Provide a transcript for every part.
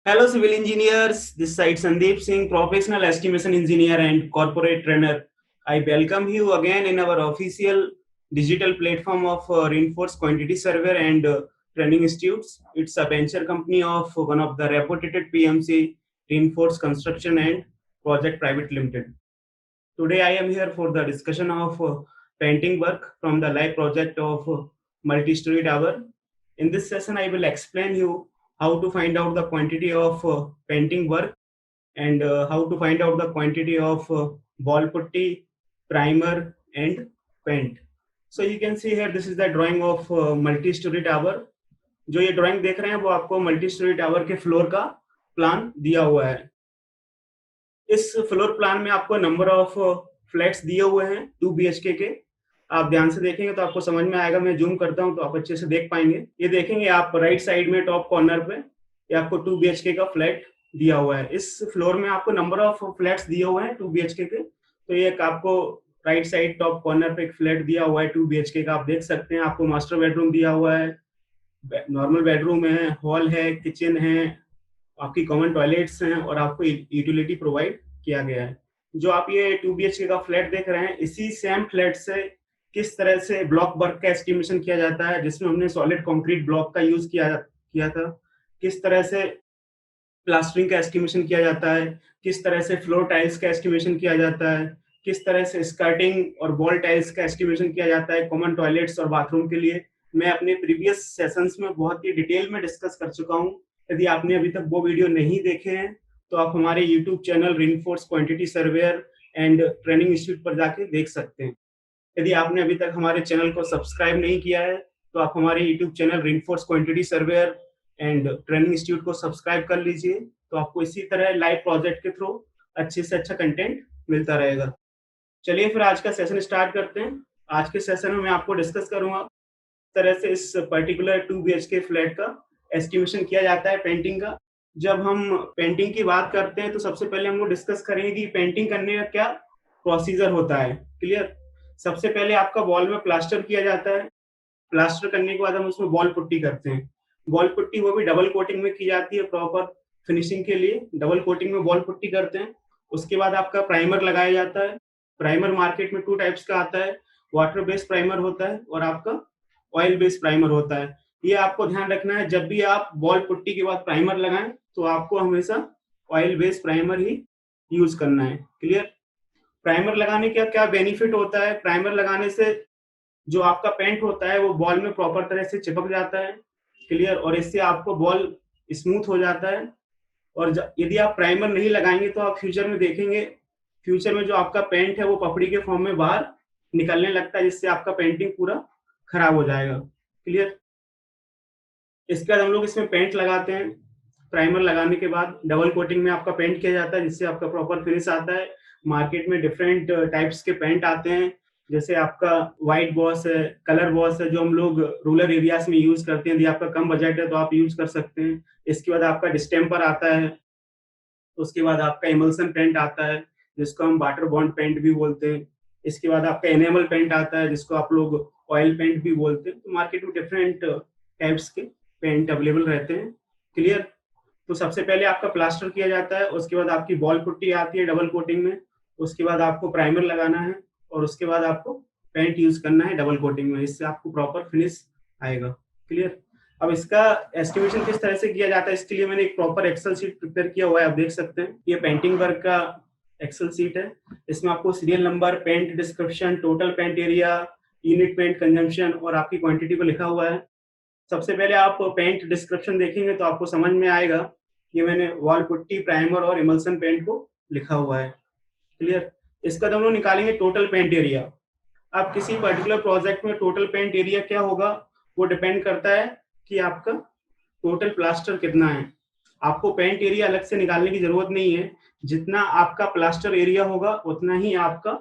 Hello, civil engineers. This side Sandeep Singh, professional estimation engineer and corporate trainer. I welcome you again in our official digital platform of Reinforced Quantity Surveyor and Training Institutes. It's a venture company of one of the reputed PMC, Reinforced Construction and Project Private Limited. Today, I am here for the discussion of painting work from the live project of multi-story tower. In this session, I will explain you how to find out the quantity of painting work and how to find out the quantity of ball putty, primer, and paint. So you can see here, this is the drawing of multi-story tower. जो ये drawing देख रहे हैं वो आपको multi storey tower के floor का plan दिया हुआ है. इस फ्लोर प्लान में आपको नंबर ऑफ फ्लैट्स दिए हुए हैं 2 BHK के. आप ध्यान से देखेंगे तो आपको समझ में आएगा. मैं जूम करता हूं तो आप अच्छे से देख पाएंगे. ये देखेंगे आप राइट साइड में टॉप कॉर्नर पे ये आपको 2 BHK का फ्लैट दिया हुआ है. इस फ्लोर में आपको नंबर ऑफ फ्लैट्स दिए हुए हैं 2 BHK के. तो ये आपको राइट साइड टॉप कॉर्नर पे एक फ्लैट दिया हुआ है 2 BHK का. आप देख सकते हैं आपको मास्टर बेडरूम दिया हुआ है, नॉर्मल बेडरूम है, हॉल है, किचन है, आपकी कॉमन टॉयलेट्स हैं और आपको यूटिलिटी प्रोवाइड किया गया है. जो आप ये 2 BHK का फ्लैट देख रहे हैं, इसी सेम फ्लैट से किस तरह से ब्लॉक वर्क का एस्टिमेशन किया जाता है, जिसमें हमने सॉलिड कंक्रीट ब्लॉक का यूज किया था. किस तरह से प्लास्टरिंग का एस्टिमेशन किया जाता है, किस तरह से फ्लोर टाइल्स का एस्टिमेशन किया जाता है, किस तरह से स्कर्टिंग और वॉल टाइल्स का एस्टिमेशन किया जाता है कॉमन टॉयलेट्स और बाथरूम के लिए. मैं अपने प्रीवियस सेशंस में बहुत ही डिटेल में डिस्कस कर चुका हूं. यदि आपने अभी तक वो वीडियो नहीं देखे हैं तो आप हमारे YouTube channel reinforce quantity surveyor and training institute पर जाके देख सकते हैं. यदि आपने अभी तक हमारे चैनल को सब्सक्राइब नहीं किया है तो आप हमारे YouTube channel reinforce quantity surveyor and training institute को सब्सक्राइब कर लीजिए. तो आपको इसी तरह लाइव प्रोजेक्ट के थ्रू अच्छे से अच्छा कंटेंट मिलता रहेगा. चलिए फिर आज का सेशन स्टार्ट करते हैं. आज के सेशन में मैं आपको डिस्कस करूंगा तरह से इस पर्टिकुलर 2 BHK फ्लैट का एस्टिमेशन किया जाता है पेंटिंग का. जब हम पेंटिंग की बात करते हैं तो सबसे पहले हम लोग डिस्कस करेंगे कि पेंटिंग करने का क्या प्रोसीजर होता है. क्लियर. सबसे पहले आपका वॉल में प्लास्टर किया जाता है. प्लास्टर करने के बाद हम उसमें वॉल पुट्टी करते हैं. वॉल पुट्टी वो भी डबल कोटिंग में की जाती है प्रॉपर फिनिशिंग के लिए. डबल कोटिंग में वॉल पुट्टी करते हैं. उसके बाद आपका प्राइमर लगाया जाता है. प्राइमर मार्केट में 2 टाइप्स का आता है. वाटर बेस्ड प्राइमर होता है और आपका ऑयल बेस्ड प्राइमर होता है. ये आपको ध्यान रखना है, जब भी आप वॉल पुट्टी के बाद प्राइमर लगाएं तो आपको हमेशा ऑयल बेस्ड प्राइमर ही यूज करना है. क्लियर. प्राइमर लगाने का क्या बेनिफिट होता है? प्राइमर लगाने से जो आपका पेंट होता है वो बॉल में प्रॉपर तरह से चिपक जाता है. क्लियर. और इससे आपको बॉल स्मूथ हो जाता है. और यदि आप प्राइमर नहीं लगाएंगे तो आप फ्यूचर में देखेंगे, फ्यूचर में जो आपका पेंट है वो पपड़ी के फॉर्म में बाहर निकलने लगता है, जिससे आपका पेंटिंग पूरा खराब हो जाएगा. क्लियर. इसके बाद हम लोग इसमें पेंट लगाते हैं. प्राइमर लगाने के बाद डबल कोटिंग में आपका पेंट किया जाता है, जिससे आपका प्रॉपर फिनिश आता है. मार्केट में डिफरेंट टाइप्स के पेंट आते हैं, जैसे आपका व्हाइट बॉस है, कलर बॉस है, जो हम लोग रूरल एरियाज में यूज करते हैं. यदि आपका कम बजट है तो आप यूज कर सकते हैं. इसके बाद आपका डिस्टेम्पर आता है. उसके बाद आपका इमल्सन पेंट आता है, जिसको हम वाटर बॉन्ड पेंट भी बोलते हैं. इसके बाद आपका एनेमल पेंट आता है, जिसको आप लोग ऑयल पेंट भी बोलते हैं. तो मार्केट में डिफरेंट टाइप्स के पेंट अवेलेबल रहते हैं. क्लियर. तो सबसे पहले आपका प्लास्टर किया जाता है. उसके बाद आपकी बॉल पुट्टी आती है डबल कोटिंग में. उसके बाद आपको प्राइमर लगाना है और उसके बाद आपको पेंट यूज करना है डबल कोटिंग में. इससे आपको प्रॉपर फिनिश आएगा. क्लियर. अब इसका एस्टिमेशन किस तरह से किया जाता है, इसके लिए मैंने एक प्रॉपर एक्सेल शीट प्रिपेयर किया हुआ है. आप देख सकते हैं ये पेंटिंग वर्क का एक्सेल शीट है. इसमें आपको serial number, paint description, total paint area, unit paint consumption और आपकी क्वांटिटी को लिखा हुआ है. सबसे पहले आप पेंट डिस्क्रिप्शन देखेंगे तो आपको समझ में आएगा कि मैंने वॉल पुट्टी, प्राइमर और इमल्सन पेंट को लिखा हुआ है. क्लियर. इसका हम लोग निकालेंगे टोटल पेंट एरिया. अब किसी पर्टिकुलर प्रोजेक्ट में टोटल पेंट एरिया क्या होगा वो डिपेंड करता है कि आपका टोटल प्लास्टर कितना है. आपको पेंट एरिया अलग से निकालने की जरूरत नहीं है. जितना आपका प्लास्टर एरिया होगा उतना ही आपका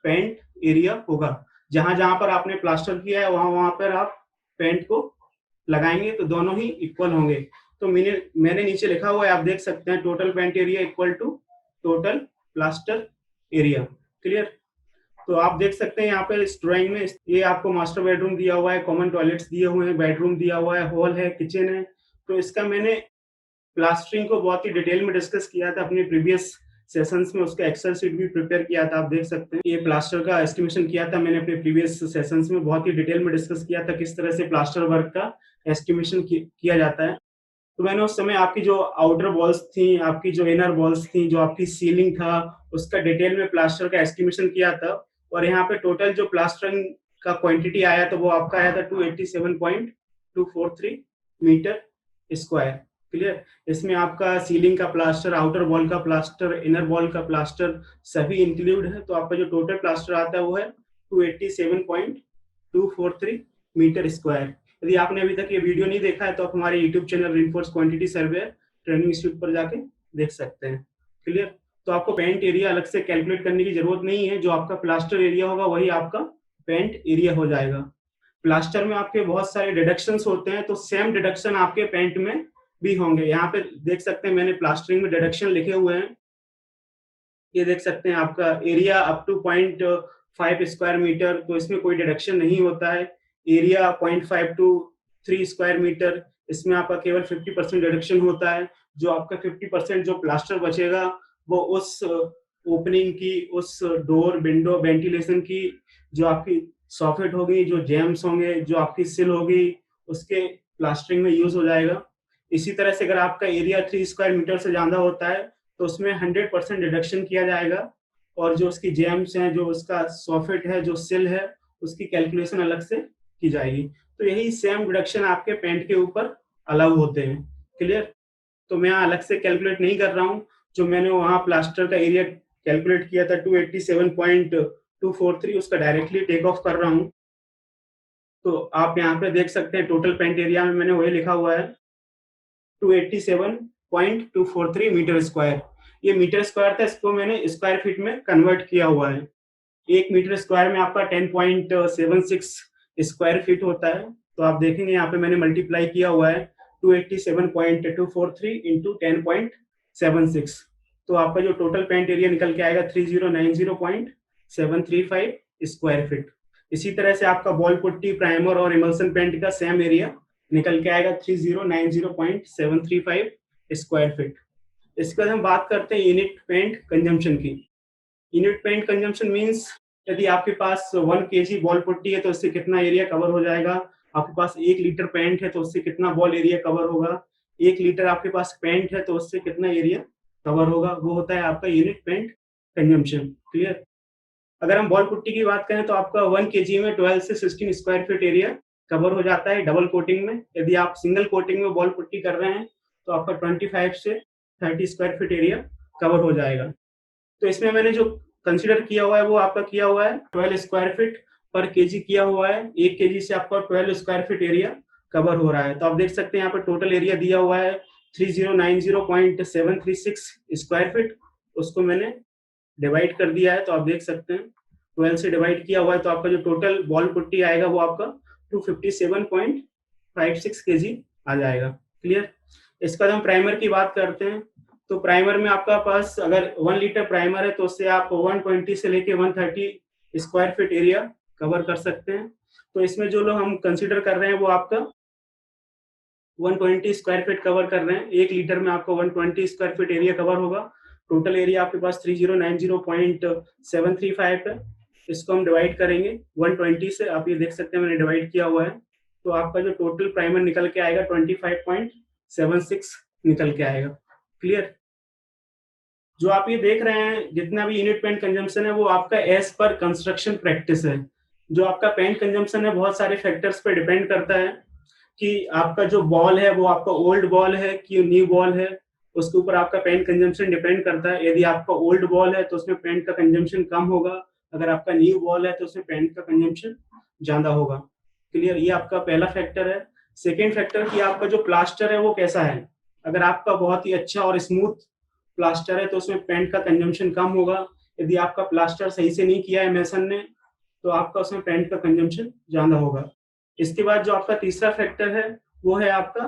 पेंट एरिया होगा. जहां जहां पर आपने प्लास्टर किया है वहां वहां पर आप पेंट को लगाएंगे तो दोनों ही इक्वल होंगे. तो मैंने नीचे लिखा हुआ है, आप देख सकते हैं, total paint area equal to total plaster area. Clear. तो आप देख सकते हैं यहाँ पे इस ड्राइंग में ये आपको मास्टर बेडरूम दिया हुआ है, कॉमन टॉयलेट्स दिए हुए हैं, बेडरूम दिया हुआ है, हॉल है, किचन है. तो इसका मैंने प्लास्टरिंग को बहुत ही डिटेल में डिस्कस किया था अपने प्रीवियस सेशंस में, उसका एक्सेल शीट भी प्रिपेयर किया था, आप देख सकते हैं। ये प्लास्टर का एस्टिमेशन किया था मैंने अपने प्रीवियस सेशंस में, बहुत ही डिटेल में डिस्कस किया था किस तरह से प्लास्टर वर्क का एस्टिमेशन किया जाता है। तो मैंने उस समय आपकी जो आउटर वॉल्स थी, आपकी जो इनर वॉल्स थी, जो आपकी सीलिंग था, उसका डिटेल में प्लास्टर का एस्टिमेशन किया था। और यहाँ पे टोटल जो प्लास्टरिंग का क्वांटिटी आया था वो आपका आया था 287.243 मीटर स्क्वायर। क्लियर। इसमें आपका सीलिंग का प्लास्टर, आउटर वॉल का प्लास्टर, इनर वॉल का प्लास्टर सभी इंक्लूड है। तो आपका जो टोटल प्लास्टर आता है वो है 287.243 मीटर स्क्वायर। यदि आपने अभी तक ये वीडियो नहीं देखा है तो आप हमारे YouTube channel reinforce quantity survey training institute पर जाके देख सकते हैं। क्लियर। तो आपको पेंट एरिया अलग से कैलकुलेट करने की जरूरत नहीं है, जो आपका प्लास्टर एरिया होगा वही आपका पेंट एरिया हो जाएगा। प्लास्टर में आपके बहुत सारे डिडक्शंस होते हैं, तो सेम डिडक्शन आपके पेंट में भी होंगे। यहाँ पे देख सकते हैं मैंने प्लास्टरिंग में डिडक्शन लिखे हुए हैं, ये देख सकते हैं आपका area up to 0.5 square metre, तो इसमें कोई डिडक्शन नहीं होता है। एरिया 0.5 टू 3 स्क्वायर मीटर, इसमें आपका केवल 50% डिडक्शन होता है। जो आपका 50% जो प्लास्टर बचेगा वो उस ओपनिंग की, उस डोर विंडो वेंटिलेशन की जो आपकी सॉकेट होगी, जो जैम्स होंगे, जो आपकी सिल होगी, उसके प्लास्टरिंग में यूज हो जाएगा। इसी तरह से अगर आपका एरिया 3 स्क्वायर मीटर से ज्यादा होता है तो उसमें 100% डिडक्शन किया जाएगा, और जो उसकी जैम्स हैं, जो उसका सॉफेट है, जो सिल है, उसकी कैलकुलेशन अलग से की जाएगी। तो यही सेम डिडक्शन आपके पेंट के ऊपर अलाउ होते हैं। क्लियर। तो मैं अलग से कैलकुलेट नहीं कर रहा हूँ, जो मैंने वहां प्लास्टर का एरिया कैलकुलेट किया था 287.243, उसका डायरेक्टली टेक ऑफ कर रहा हूँ। तो आप यहाँ पे देख सकते हैं टोटल पेंट एरिया में मैंने वही लिखा हुआ है 287.243 मीटर स्क्वायर। ये मीटर स्क्वायर था, इसको मैंने स्क्वायर फीट में कन्वर्ट किया हुआ है। 1 मीटर स्क्वायर में आपका 10.76 स्क्वायर फीट होता है। तो आप देखेंगे यहाँ पे मैंने मल्टीप्लाई किया हुआ है 287.243 इंटू 10.76। तो आपका जो टोटल पेंट एरिया निकल के आएगा 3090.735 स्क्वायर फीट। इसी तरह से आपका बॉल पुट्टी, प्राइमर और इमल्सन पेंट का सेम एरिया निकल के आएगा 3090.735 स्क्वायर फीट। इसके बाद हम बात करते हैं यूनिट पेंट कंजम्पशन की। यूनिट पेंट कंजम्पशन मींस यदि आपके पास 1 kg बॉल पुट्टी है तो उससे कितना एरिया कवर हो जाएगा। आपके पास 1 लीटर पेंट है तो उससे कितना बॉल एरिया कवर होगा। 1 लीटर आपके पास पेंट है तो उससे कितना एरिया कवर होगा, वो होता है आपका यूनिट पेंट कंजम्पशन। क्लियर। अगर हम बॉल पुट्टी की बात करें तो आपका 1 kg में 12 से 16 स्क्वायर फीट एरिया कवर हो जाता है डबल कोटिंग में। यदि आप सिंगल कोटिंग में बॉल पुट्टी कर रहे हैं तो आपका 25 से 30 स्क्वायर फीट एरिया कवर हो जाएगा। तो इसमें मैंने जो कंसीडर किया हुआ है वो आपका किया हुआ है 12 स्क्वायर फीट पर केजी किया हुआ है। 1 केजी से आपका 12 स्क्वायर फीट एरिया कवर हो रहा है। तो आप देख सकते हैं यहाँ पे टोटल एरिया दिया हुआ है 3090.736 स्क्वायर फीट, उसको मैंने डिवाइड कर दिया है। तो आप देख सकते हैं 12 से डिवाइड किया हुआ है, तो आपका जो टोटल बॉल पुट्टी आएगा वो आपका 257.56 केजी आ जाएगा। क्लियर। इसके बाद हम प्राइमर की बात करते हैं। तो प्राइमर में आपका पास अगर 1 लीटर प्राइमर है तो उससे आप 120 से लेके 130 स्क्वायर फीट एरिया कवर कर सकते हैं। तो इसमें जो लोग हम कंसीडर कर रहे हैं वो आपका 120 स्क्वायर फीट कवर कर रहे हैं। 1 लीटर में आपको 120 स्क्वायर फीट एरिया कवर होगा। टोटल एरिया आपके पास 3090.735 है। इसको हम डिवाइड करेंगे 120 से, आप ये देख सकते हैं मैंने डिवाइड किया हुआ है। तो आपका जो टोटल प्राइमर निकल के आएगा 25.76 निकल के आएगा। क्लियर। जो आप ये देख रहे हैं जितना भी यूनिट पेंट कंजम्पशन है वो आपका एज पर कंस्ट्रक्शन प्रैक्टिस है। जो आपका पेंट कंजम्पशन है बहुत सारे फैक्टर्स पे डिपेंड करता है कि आपका जो बॉल है वो आपका ओल्ड बॉल है कि न्यू बॉल है, उसके ऊपर आपका पेंट कंजम्पशन डिपेंड करता है। यदि आपका ओल्ड बॉल है तो उसमें पेंट का कंजम्पशन कम होगा, अगर आपका न्यू बॉल है तो उसमें पेंट का कंजम्पशन ज्यादा होगा। क्लियर। ये आपका पहला फैक्टर है। सेकेंड फैक्टर कि आपका जो प्लास्टर है वो कैसा है। अगर आपका बहुत ही अच्छा और स्मूथ प्लास्टर है तो उसमें पेंट का कंजम्पशन कम होगा। यदि आपका प्लास्टर सही से नहीं किया है मेसन ने तो आपका उसमें पेंट का कंजम्पशन ज्यादा होगा। इसके बाद जो आपका तीसरा फैक्टर है वो है आपका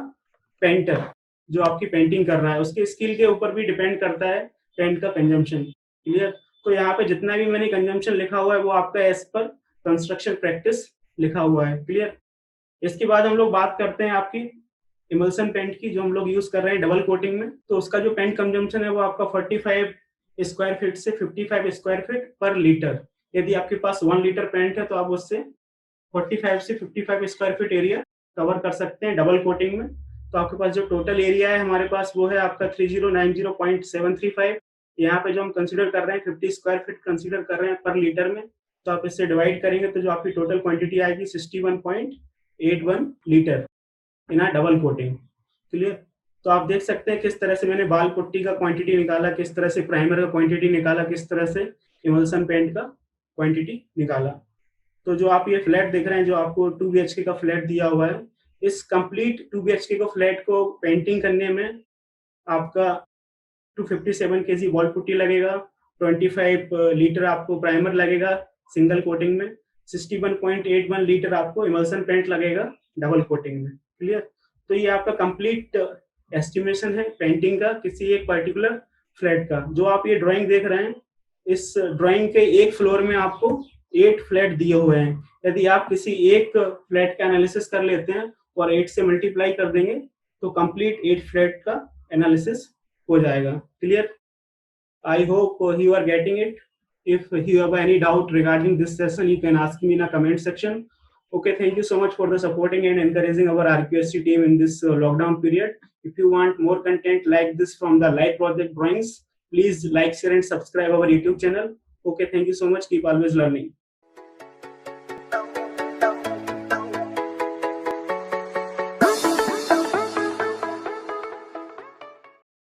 पेंटर, जो आपकी पेंटिंग कर रहा है उसके स्किल के ऊपर भी डिपेंड करता है पेंट का कंजम्पशन। क्लियर। तो यहाँ पे जितना भी मैंने कंजम्पशन लिखा हुआ है वो आपका एज पर कंस्ट्रक्शन प्रैक्टिस लिखा हुआ है। क्लियर। इसके बाद हम लोग बात करते हैं आपकी इमल्सन पेंट की जो हम लोग यूज कर रहे हैं डबल कोटिंग में, तो उसका जो पेंट कंजम्पशन है वो आपका 45 स्क्वायर फीट से 55 स्क्वायर फीट पर लीटर। यदि आपके पास 1 लीटर पेंट है तो आप उससे 45 से 55 स्क्वायर फीट एरिया कवर कर सकते हैं डबल कोटिंग में। तो आपके पास जो टोटल एरिया है हमारे पास वो है आपका 3090.735। यहाँ पे जो हम कंसीडर कर रहे हैं 50 स्क्वायर फीट कंसीडर कर रहे हैं पर लीटर में, तो आप इससे डिवाइड करेंगे तो जो आपकी टोटल क्वांटिटी आएगी 61.81 litre in double coating. Clear? तो आप देख सकते हैं किस तरह से मैंने बाल पुट्टी का क्वांटिटी निकाला, किस तरह से प्राइमर का क्वांटिटी निकाला, किस तरह से इमल्सन पेंट का क्वांटिटी निकाला। तो जो आप ये फ्लैट देख रहे हैं, जो आपको 2 BHK का फ्लैट दिया हुआ है, इस कंप्लीट 2 BHK को फ्लैट को पेंटिंग करने में आपका 257 kg वॉल पुट्टी लगेगा, 25 लीटर आपको प्राइमर लगेगा सिंगल कोटिंग में, 61.81 लीटर आपको इमल्सन पेंट लगेगा डबल कोटिंग में। क्लियर? तो ये आपका कंप्लीट एस्टिमेशन है पेंटिंग का किसी एक पर्टिकुलर फ्लैट का। जो आप ये ड्राइंग देख रहे हैं, इस ड्राइंग के एक फ्लोर में आपको 8 फ्लैट दिए हुए हैं। यदि आप किसी एक फ्लैट का एनालिसिस कर लेते हैं और 8 से मल्टीप्लाई कर देंगे तो कंप्लीट 8 फ्लैट का एनालिसिस हो जाएगा। Clear? I hope you are getting it. If you have any doubt regarding this session, you can ask me in a comment section. Okay, thank you so much for the supporting and encouraging our RQSC team in this lockdown period. If you want more content like this from the live project drawings, please like, share and subscribe our YouTube channel. Okay, thank you so much. Keep always learning.